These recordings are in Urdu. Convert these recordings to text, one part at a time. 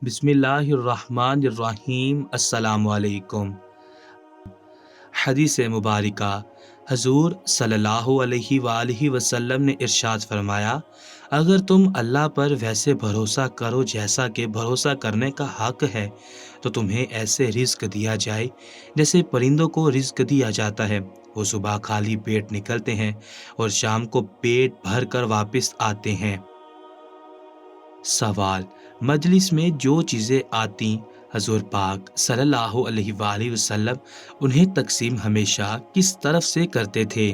بسم اللہ الرحمن الرحیم۔ السلام علیکم۔ حدیث مبارکہ حضور صلی اللہ علیہ وآلہ وسلم نے ارشاد فرمایا، اگر تم اللہ پر ویسے بھروسہ کرو جیسا کہ بھروسہ کرنے کا حق ہے تو تمہیں ایسے رزق دیا جائے جیسے پرندوں کو رزق دیا جاتا ہے۔ وہ صبح خالی پیٹ نکلتے ہیں اور شام کو پیٹ بھر کر واپس آتے ہیں۔ سوال: مجلس میں جو چیزیں آتی حضور پاک صلی اللہ علیہ وآلہ وسلم انہیں تقسیم ہمیشہ کس طرف سے کرتے تھے؟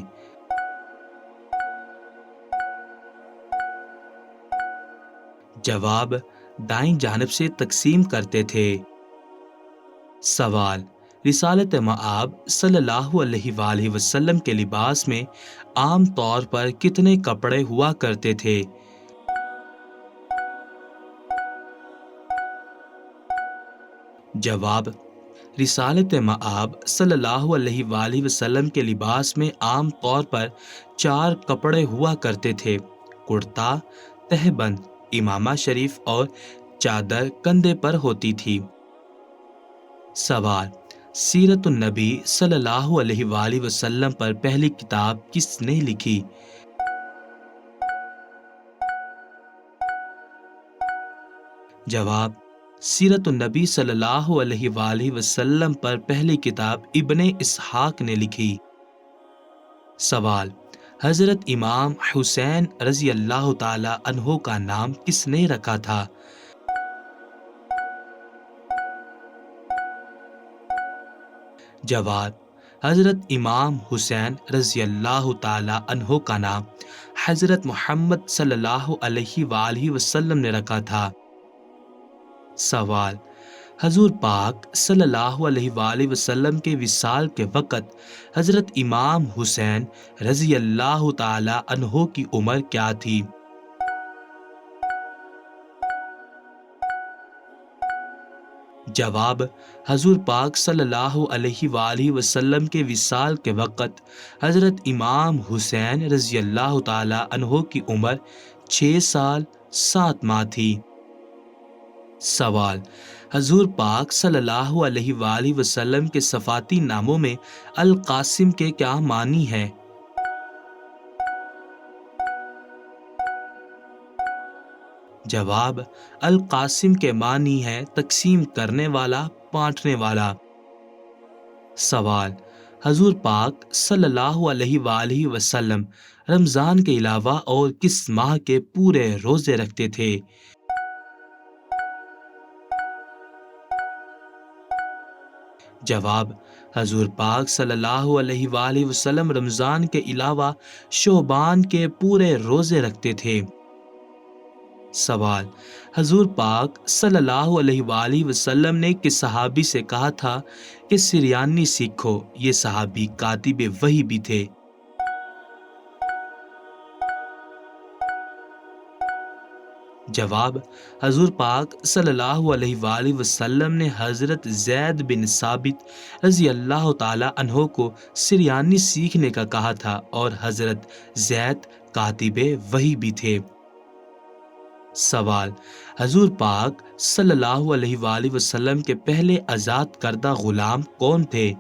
جواب: دائیں جانب سے تقسیم کرتے تھے۔ سوال: رسالت مآب صلی اللہ علیہ وآلہ وسلم کے لباس میں عام طور پر کتنے کپڑے ہوا کرتے تھے؟ جواب: رسالت مآب صلی اللہ علیہ وآلہ وسلم کے لباس میں عام طور پر 4 کپڑے ہوا کرتے تھے: کرتا، تہبند، امامہ شریف اور چادر کندھے پر ہوتی تھی۔ سوال: سیرت النبی صلی اللہ علیہ وآلہ وسلم پر پہلی کتاب کس نے لکھی؟ جواب: سیرت النبی صلی اللہ علیہ وآلہ وسلم پر پہلی کتاب ابن اسحاق نے لکھی۔ سوال: حضرت امام حسین رضی اللہ تعالی عنہ کا نام کس نے رکھا تھا؟ جواب: حضرت امام حسین رضی اللہ تعالی عنہ کا نام حضرت محمد صلی اللہ علیہ وآلہ وسلم نے رکھا تھا۔ سوال: حضور پاک صلی اللہ علیہ وآلہ وسلم کے وصال کے وقت حضرت امام حسین رضی اللہ تعالی عنہ کی عمر کیا تھی؟ جواب: حضور پاک صلی اللہ علیہ وآلہ وسلم کے وصال کے وقت حضرت امام حسین رضی اللہ تعالی عنہ کی عمر 6 سال 7 ماہ تھی۔ سوال: حضور پاک صلی اللہ علیہ وآلہ وسلم کے صفاتی ناموں میں القاسم کے کیا معنی ہیں؟ جواب: القاسم کے معنی ہے تقسیم کرنے والا، بانٹنے والا۔ سوال: حضور پاک صلی اللہ علیہ وآلہ وسلم رمضان کے علاوہ اور کس ماہ کے پورے روزے رکھتے تھے؟ جواب: حضور پاک صلی اللہ علیہ وآلہ وسلم رمضان کے علاوہ شعبان کے پورے روزے رکھتے تھے۔ سوال: حضور پاک صلی اللہ علیہ وآلہ وسلم نے کس صحابی سے کہا تھا کہ سریانی سیکھو؟ یہ صحابی کاتب وحی بھی تھے۔ جواب: حضور پاک صلی اللہ علیہ وآلہ وسلم نے حضرت زید بن ثابت رضی اللہ تعالی عنہ کو سریانی سیکھنے کا کہا تھا اور حضرت زید کاتب وحی بھی تھے۔ سوال: حضور پاک صلی اللہ علیہ وآلہ وسلم کے پہلے آزاد کردہ غلام کون تھے؟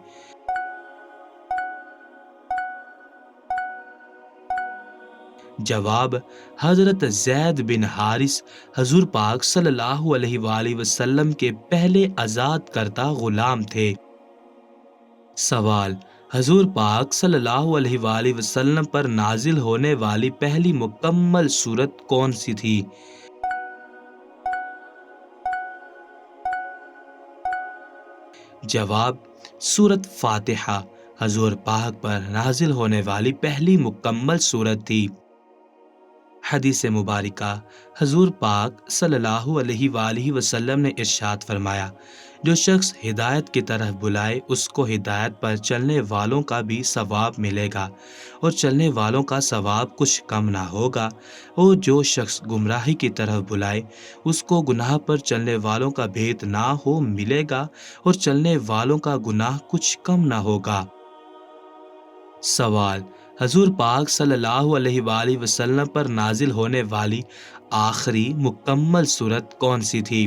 جواب: حضرت زید بن حارث حضور پاک صلی اللہ علیہ وآلہ وسلم کے پہلے آزاد کردہ غلام تھے۔ سوال: حضور پاک صلی اللہ علیہ وآلہ وسلم پر نازل ہونے والی پہلی مکمل سورت کون سی تھی؟ جواب: سورت فاتحہ حضور پاک پر نازل ہونے والی پہلی مکمل سورت تھی۔ حدیث مبارکہ حضور پاک صلی اللہ علیہ وآلہ وسلم نے ارشاد فرمایا، جو شخص ہدایت کی طرف بلائے اس کو ہدایت پر چلنے والوں کا بھی ثواب ملے گا اور چلنے والوں کا ثواب کچھ کم نہ ہوگا، اور جو شخص گمراہی کی طرف بلائے اس کو گناہ پر چلنے والوں کا بھید نہ ہو ملے گا اور چلنے والوں کا گناہ کچھ کم نہ ہوگا۔ سوال: حضور پاک صلی اللہ علیہ وآلہ وسلم پر نازل ہونے والی آخری مکمل سورت کون سی تھی؟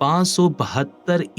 572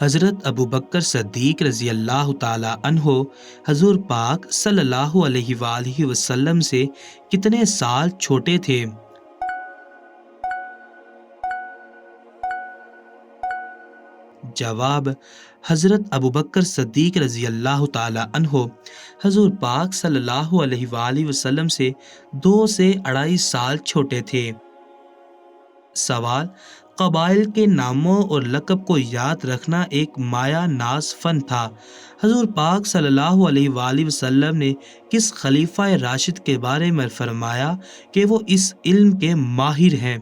حضرت ابو بکر صدیق رضی اللہ تعالی عنہ حضور پاک صلی اللہ علیہ وآلہ وسلم سے کتنے سال چھوٹے تھے؟ جواب: حضرت ابوبکر صدیق رضی اللہ تعالی عنہ حضور پاک صلی اللہ علیہ وآلہ وسلم سے 2 سے 2.5 سال چھوٹے تھے۔ سوال: قبائل کے ناموں اور لقب کو یاد رکھنا ایک مایہ ناز فن تھا۔ حضور پاک صلی اللہ علیہ وآلہ وسلم نے کس خلیفہ راشد کے بارے میں فرمایا کہ وہ اس علم کے ماہر ہیں؟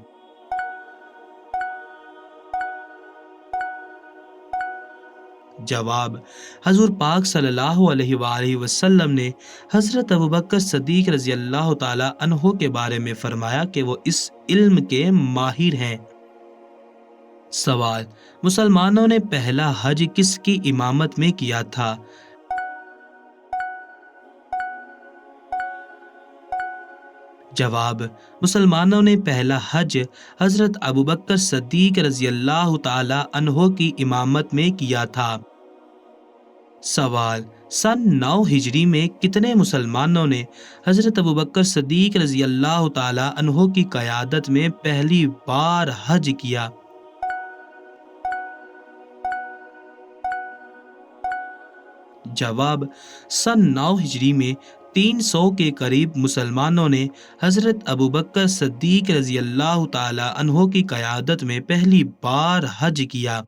جواب: حضور پاک صلی اللہ علیہ وآلہ وسلم نے حضرت ابوبکر صدیق رضی اللہ تعالی عنہ کے بارے میں فرمایا کہ وہ اس علم کے ماہر ہیں۔ سوال: مسلمانوں نے پہلا حج کس کی امامت میں کیا تھا؟ جواب: مسلمانوں نے پہلا حج حضرت ابوبکر صدیق رضی اللہ تعالی عنہ کی امامت میں کیا تھا۔ سوال: سن 9 ہجری میں کتنے مسلمانوں نے حضرت ابوبکر صدیق رضی اللہ تعالی عنہ کی قیادت میں پہلی بار حج کیا؟ جواب: سن 9 ہجری میں 300 کے قریب مسلمانوں نے حضرت ابوبکر صدیق رضی اللہ تعالی عنہ کی قیادت میں پہلی بار حج کیا۔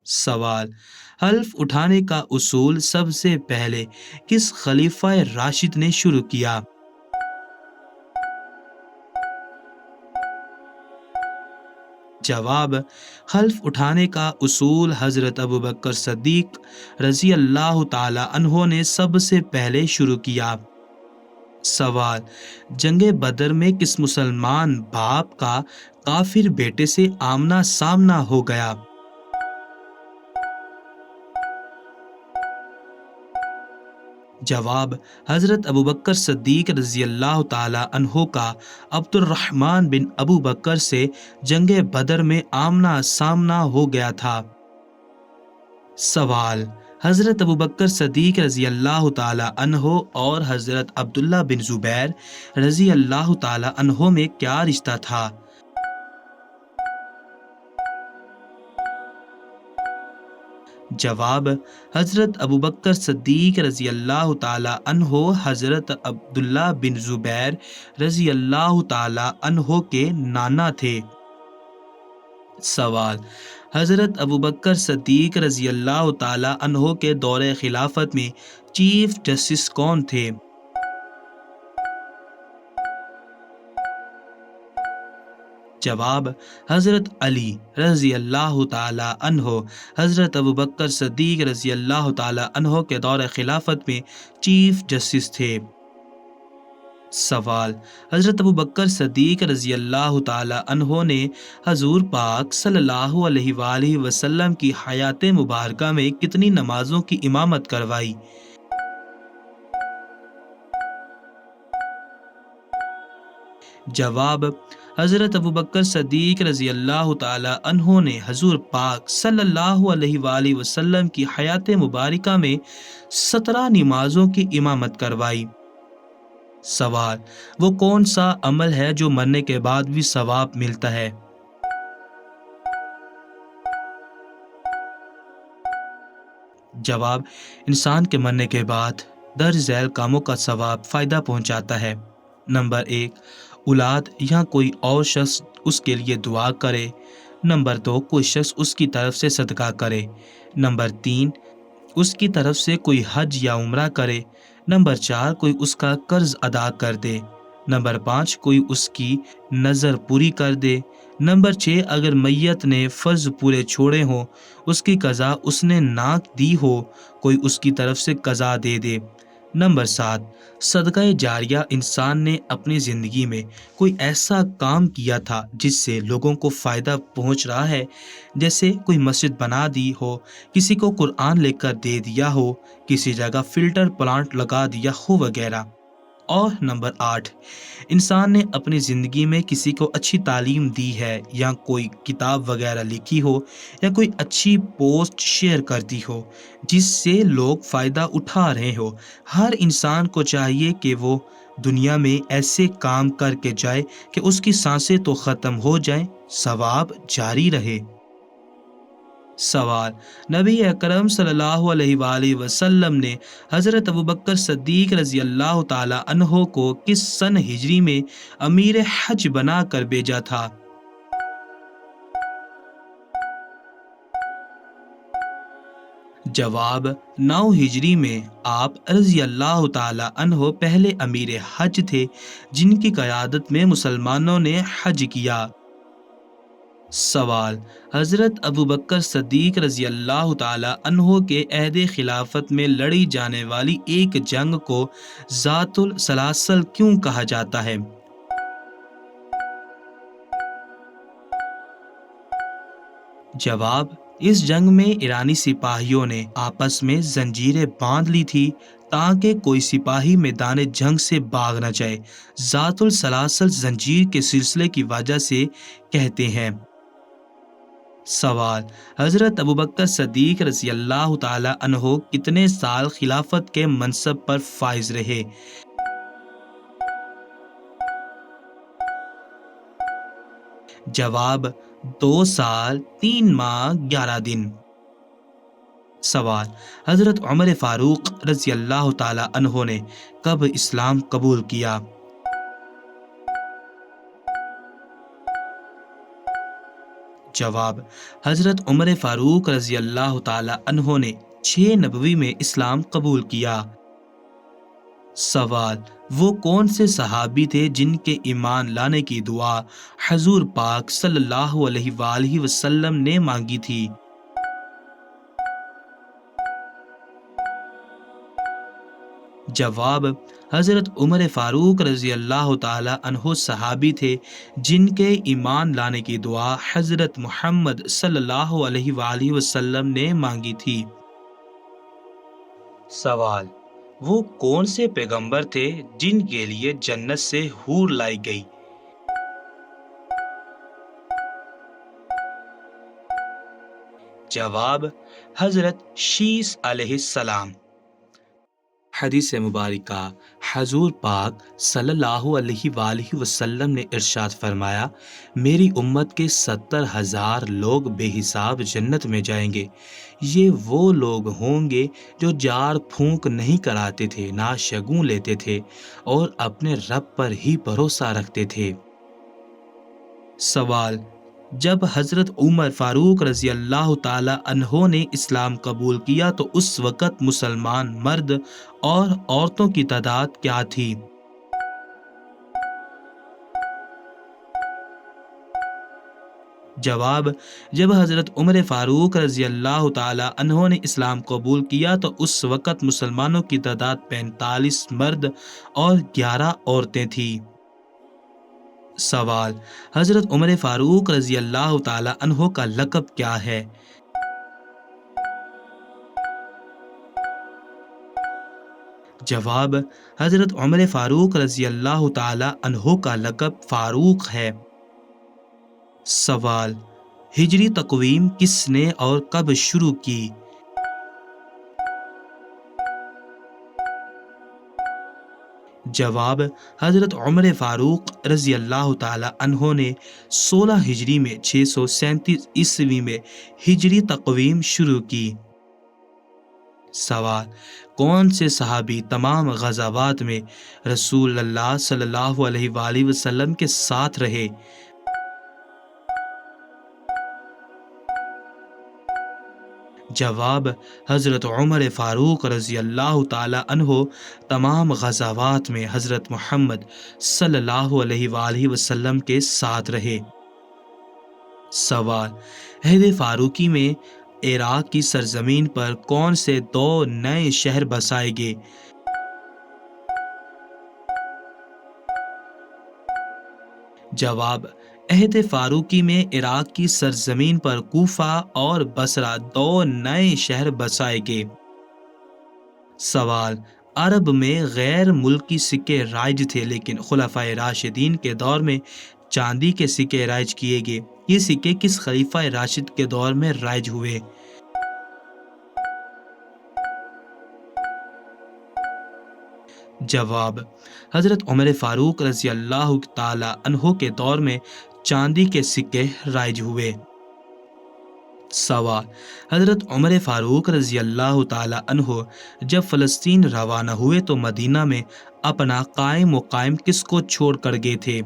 سوال: حلف اٹھانے کا اصول سب سے پہلے کس خلیفہ راشد نے شروع کیا؟ جواب: حلف اٹھانے کا اصول حضرت ابوبکر صدیق رضی اللہ تعالی عنہ نے سب سے پہلے شروع کیا۔ سوال: جنگ بدر میں کس مسلمان باپ کا کافر بیٹے سے آمنا سامنا ہو گیا؟ جواب: حضرت ابوبکر صدیق رضی اللہ تعالی عنہ کا عبد الرحمن بن ابو بکر سے جنگ بدر میں آمنا سامنا ہو گیا تھا۔ سوال: حضرت ابوبکر صدیق رضی اللہ تعالی عنہ اور حضرت عبداللہ بن زبیر رضی اللہ تعالی عنہ میں کیا رشتہ تھا؟ جواب: حضرت ابوبکر صدیق رضی اللہ تعالی عنہ حضرت عبداللہ بن زبیر رضی اللہ تعالی عنہ کے نانا تھے۔ سوال: حضرت ابوبکر صدیق رضی اللہ تعالی عنہ کے دور خلافت میں چیف جسٹس کون تھے؟ جواب: حضرت علی رضی اللہ تعالی عنہ حضرت ابوبکر صدیق رضی اللہ تعالی عنہ کے دور خلافت میں چیف جسٹس تھے۔ سوال: حضرت ابوبکر صدیق رضی اللہ تعالی عنہ نے حضور پاک صلی اللہ علیہ وآلہ وسلم کی حیات مبارکہ میں کتنی نمازوں کی امامت کروائی؟ جواب: حضرت ابوبکر صدیق رضی اللہ تعالی عنہ نے حضور پاک صلی اللہ علیہ وآلہ وسلم کی حیات مبارکہ میں 17 نمازوں کی امامت کروائی۔ سوال: وہ کون سا عمل ہے جو مرنے کے بعد بھی ثواب ملتا ہے؟ جواب: انسان کے مرنے کے بعد درج ذیل کاموں کا ثواب فائدہ پہنچاتا ہے۔ نمبر 1، اولاد یا کوئی اور شخص اس کے لیے دعا کرے۔ نمبر 2، کوئی شخص اس کی طرف سے صدقہ کرے۔ نمبر 3، اس کی طرف سے کوئی حج یا عمرہ کرے۔ نمبر 4، کوئی اس کا قرض ادا کر دے۔ نمبر 5، کوئی اس کی نظر پوری کر دے۔ نمبر 6، اگر میت نے فرض پورے چھوڑے ہوں، اس کی قضا اس نے نہ دی ہو، کوئی اس کی طرف سے قضا دے دے۔ نمبر 7، صدقہ جاریہ انسان نے اپنی زندگی میں کوئی ایسا کام کیا تھا جس سے لوگوں کو فائدہ پہنچ رہا ہے، جیسے کوئی مسجد بنا دی ہو، کسی کو قرآن لے کر دے دیا ہو، کسی جگہ فلٹر پلانٹ لگا دیا ہو وغیرہ۔ اور نمبر 8، انسان نے اپنی زندگی میں کسی کو اچھی تعلیم دی ہے، یا کوئی کتاب وغیرہ لکھی ہو، یا کوئی اچھی پوسٹ شیئر کرتی ہو جس سے لوگ فائدہ اٹھا رہے ہو۔ ہر انسان کو چاہیے کہ وہ دنیا میں ایسے کام کر کے جائے کہ اس کی سانسیں تو ختم ہو جائیں، ثواب جاری رہے۔ سوال: نبی اکرم صلی اللہ علیہ وآلہ وسلم نے حضرت ابوبکر صدیق رضی اللہ تعالی عنہ کو کس سن ہجری میں امیر حج بنا کر بھیجا تھا؟ جواب: 9 ہجری میں آپ رضی اللہ تعالی عنہ پہلے امیر حج تھے جن کی قیادت میں مسلمانوں نے حج کیا۔ سوال: حضرت ابوبکر صدیق رضی اللہ تعالی عنہ کے عہد خلافت میں لڑی جانے والی ایک جنگ کو ذات السلاسل کیوں کہا جاتا ہے؟ جواب: اس جنگ میں ایرانی سپاہیوں نے آپس میں زنجیریں باندھ لی تھی تاکہ کوئی سپاہی میدان جنگ سے بھاگ نہ جائے۔ ذات السلاسل زنجیر کے سلسلے کی وجہ سے کہتے ہیں۔ سوال: حضرت ابوبکر صدیق رضی اللہ تعالی عنہ کتنے سال خلافت کے منصب پر فائز رہے؟ جواب: 2 سال 3 ماہ 11 دن۔ سوال: حضرت عمر فاروق رضی اللہ تعالی عنہ نے کب اسلام قبول کیا؟ جواب: حضرت عمر فاروق رضی اللہ تعالی عنہ نے 6 نبوی میں اسلام قبول کیا۔ سوال: وہ کون سے صحابی تھے جن کے ایمان لانے کی دعا حضور پاک صلی اللہ علیہ وآلہ وسلم نے مانگی تھی؟ جواب: حضرت عمر فاروق رضی اللہ تعالی عنہ صحابی تھے جن کے ایمان لانے کی دعا حضرت محمد صلی اللہ علیہ وآلہ وسلم نے مانگی تھی۔ سوال: وہ کون سے پیغمبر تھے جن کے لیے جنت سے حور لائی گئی؟ جواب: حضرت شیس علیہ السلام۔ حدیث مبارکہ: حضور پاک صلی اللہ علیہ وآلہ وسلم نے ارشاد فرمایا، میری امت کے 70,000 لوگ بے حساب جنت میں جائیں گے۔ یہ وہ لوگ ہوں گے جو جاڑ پھونک نہیں کراتے تھے، نہ شگون لیتے تھے، اور اپنے رب پر ہی بھروسہ رکھتے تھے۔ سوال: جب حضرت عمر فاروق رضی اللہ تعالی عنہ نے اسلام قبول کیا تو اس وقت مسلمان مرد اور عورتوں کی تعداد کیا تھی؟ جواب: جب حضرت عمر فاروق رضی اللہ تعالی عنہ نے اسلام قبول کیا تو اس وقت مسلمانوں کی تعداد 45 مرد اور 11 عورتیں تھیں۔ سوال: حضرت عمر فاروق رضی اللہ تعالی عنہ کا لقب کیا ہے؟ جواب: حضرت عمر فاروق رضی اللہ تعالی عنہ کا لقب فاروق ہے۔ سوال: ہجری تقویم کس نے اور کب شروع کی؟ جواب: حضرت عمر فاروق رضی اللہ تعالی عنہ نے 16 ہجری میں 637 عیسوی میں ہجری تقویم شروع کی۔ سوال: کون سے صحابی تمام غزوات میں رسول اللہ صلی اللہ علیہ وآلہ وسلم کے ساتھ رہے؟ جواب: حضرت عمر فاروق رضی اللہ تعالی عنہ تمام غزوات میں حضرت محمد صلی اللہ علیہ وآلہ وسلم کے ساتھ رہے۔ سوال: عہد فاروقی میں عراق کی سرزمین پر کون سے 2 نئے شہر بسائے گئے؟ جواب: عہد فاروقی میں عراق کی سرزمین پر کوفہ اور بصرہ 2 نئے شہر بسائے گئے۔ سوال: عرب میں غیر ملکی سکے رائج تھے، لیکن خلفائے راشدین کے دور میں چاندی کے سکے رائج کیے گئے۔ یہ سکے کس خلیفہ راشد کے دور میں رائج ہوئے؟ جواب: حضرت عمر فاروق رضی اللہ تعالی عنہ کے دور میں چاندی کے سکے رائج ہوئے۔ سوال: حضرت عمر فاروق رضی اللہ تعالی عنہ جب فلسطین روانہ ہوئے تو مدینہ میں اپنا قائم مقام کس کو چھوڑ کر گئے تھے؟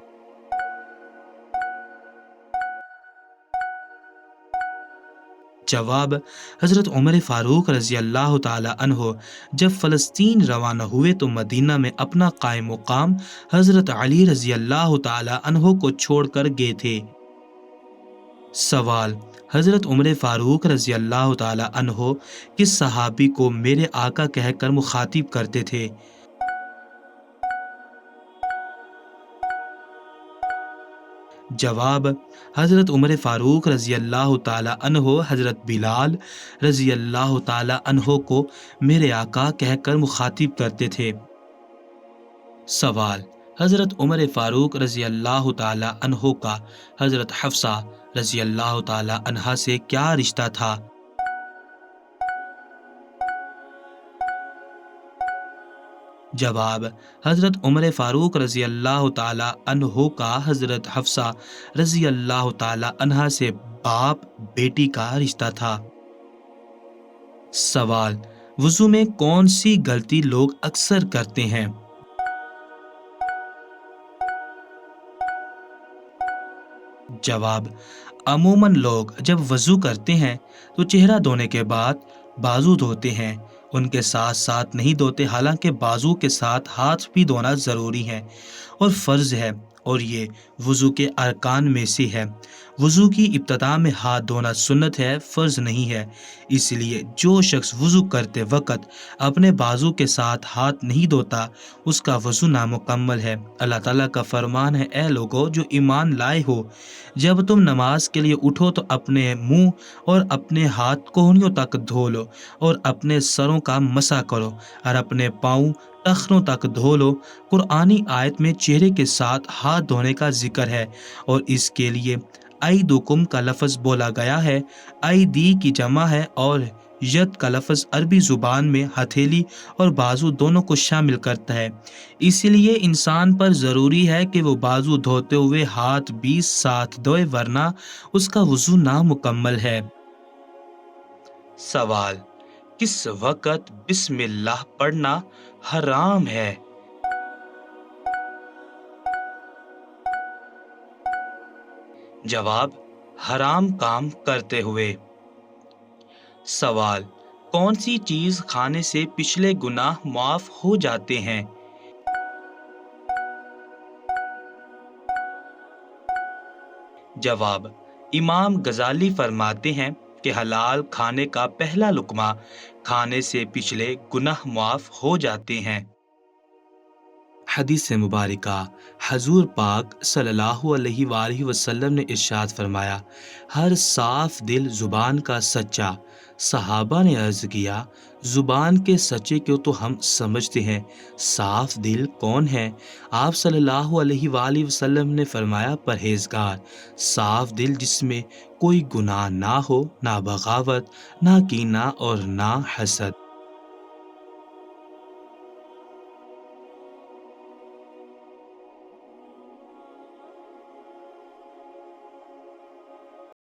جواب: حضرت عمر فاروق رضی اللہ تعالی عنہ جب فلسطین روانہ ہوئے تو مدینہ میں اپنا قائم مقام حضرت علی رضی اللہ تعالی عنہ کو چھوڑ کر گئے تھے۔ سوال: حضرت عمر فاروق رضی اللہ تعالی عنہ کس صحابی کو میرے آقا کہہ کر مخاطب کرتے تھے؟ جواب: حضرت عمر فاروق رضی اللہ تعالی عنہ حضرت بلال رضی اللہ تعالی عنہ کو میرے آقا کہہ کر مخاطب کرتے تھے۔ سوال: حضرت عمر فاروق رضی اللہ تعالی عنہ کا حضرت حفصہ رضی اللہ تعالی عنہا سے کیا رشتہ تھا؟ جواب: حضرت عمر فاروق رضی اللہ تعالی عنہ کا حضرت حفصہ رضی اللہ تعالی عنہا سے باپ بیٹی کا رشتہ تھا۔ سوال: وضو میں کون سی غلطی لوگ اکثر کرتے ہیں؟ جواب: عموماً لوگ جب وضو کرتے ہیں تو چہرہ دھونے کے بعد بازو دھوتے ہیں، ان کے ساتھ ساتھ نہیں دھوتے، حالانکہ بازو کے ساتھ ہاتھ بھی دھونا ضروری ہے اور فرض ہے، اور یہ وضو کے ارکان میں سے ہے۔ وضو کی ابتدا میں ہاتھ دھونا سنت ہے، فرض نہیں ہے۔ اس لیے جو شخص وضو کرتے وقت اپنے بازو کے ساتھ ہاتھ نہیں دھوتا اس کا وضو نامکمل ہے۔ اللہ تعالیٰ کا فرمان ہے، اے لوگو جو ایمان لائے ہو، جب تم نماز کے لیے اٹھو تو اپنے منہ اور اپنے ہاتھ کوہنیوں تک دھو لو اور اپنے سروں کا مسح کرو اور اپنے پاؤں ٹخنوں تک دھو لو۔ قرآنی آیت میں چہرے کے ساتھ ہاتھ دھونے کا ذکر ہے اور اس کے لیے ایدکم کا لفظ بولا گیا ہے۔ ایدی کی جمع ہے اور ید کا لفظ عربی زبان میں ہتھیلی اور بازو دونوں کو شامل کرتا ہے، اس لیے انسان پر ضروری ہے کہ وہ بازو دھوتے ہوئے ہاتھ بھی ساتھ دھوئے، ورنہ اس کا وضو نامکمل ہے۔ سوال: کس وقت بسم اللہ پڑھنا حرام ہے؟ جواب: حرام کام کرتے ہوئے۔ سوال: کون سی چیز کھانے سے پچھلے گناہ معاف ہو جاتے ہیں؟ جواب: امام غزالی فرماتے ہیں کہ حلال کھانے کا پہلا لقمہ کھانے سے پچھلے گناہ معاف ہو جاتے ہیں۔ حدیث مبارکہ: حضور پاک صلی اللہ علیہ وآلہ وسلم نے ارشاد فرمایا، ہر صاف دل زبان کا سچا۔ صحابہ نے عرض کیا، زبان کے سچے کو تو ہم سمجھتے ہیں، صاف دل کون ہے؟ آپ صلی اللہ علیہ وآلہ وسلم نے فرمایا، پرہیزگار۔ صاف دل جس میں کوئی گناہ نہ ہو، نہ بغاوت، نہ کینہ اور نہ حسد۔